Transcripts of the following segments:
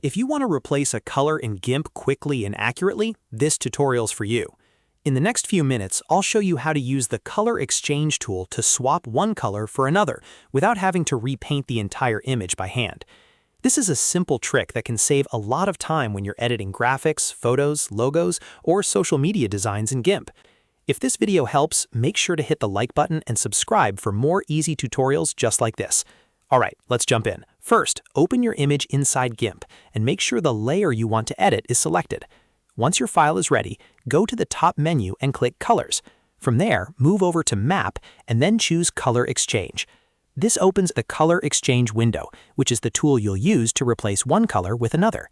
If you want to replace a color in GIMP quickly and accurately, this tutorial's for you. In the next few minutes, I'll show you how to use the color exchange tool to swap one color for another without having to repaint the entire image by hand. This is a simple trick that can save a lot of time when you're editing graphics, photos, logos, or social media designs in GIMP. If this video helps, make sure to hit the like button and subscribe for more easy tutorials just like this. Alright, let's jump in. First, open your image inside GIMP and make sure the layer you want to edit is selected. Once your file is ready, go to the top menu and click Colors. From there, move over to Map and then choose Color Exchange. This opens the Color Exchange window, which is the tool you'll use to replace one color with another.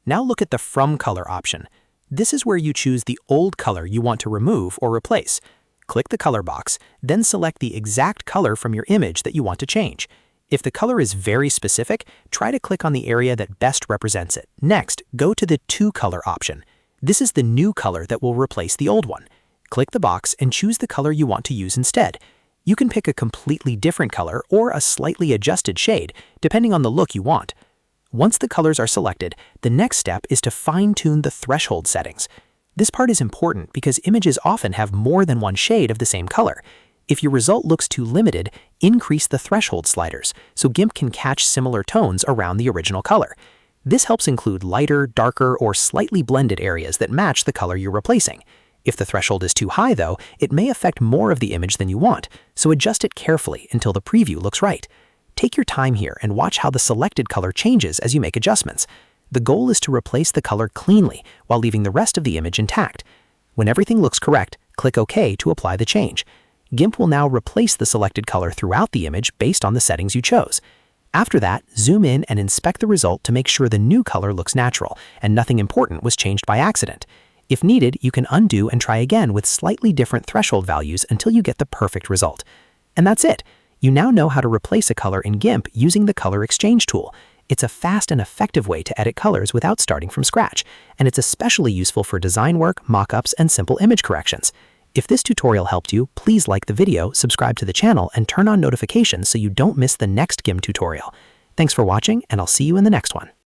Now look at the From Color option. This is where you choose the old color you want to remove or replace. Click the color box, then select the exact color from your image that you want to change. If the color is very specific, try to click on the area that best represents it. Next, go to the To Color option. This is the new color that will replace the old one. Click the box and choose the color you want to use instead. You can pick a completely different color or a slightly adjusted shade, depending on the look you want. Once the colors are selected, the next step is to fine-tune the threshold settings. This part is important because images often have more than one shade of the same color. If your result looks too limited, increase the threshold sliders so GIMP can catch similar tones around the original color. This helps include lighter, darker, or slightly blended areas that match the color you're replacing. If the threshold is too high, though, it may affect more of the image than you want, so adjust it carefully until the preview looks right. Take your time here and watch how the selected color changes as you make adjustments. The goal is to replace the color cleanly while leaving the rest of the image intact. When everything looks correct, click OK to apply the change. GIMP will now replace the selected color throughout the image based on the settings you chose. After that, zoom in and inspect the result to make sure the new color looks natural and nothing important was changed by accident. If needed, you can undo and try again with slightly different threshold values until you get the perfect result. And that's it. You now know how to replace a color in GIMP using the Color Exchange tool. It's a fast and effective way to edit colors without starting from scratch, and it's especially useful for design work, mockups, and simple image corrections. If this tutorial helped you, please like the video, subscribe to the channel, and turn on notifications so you don't miss the next GIMP tutorial. Thanks for watching, and I'll see you in the next one.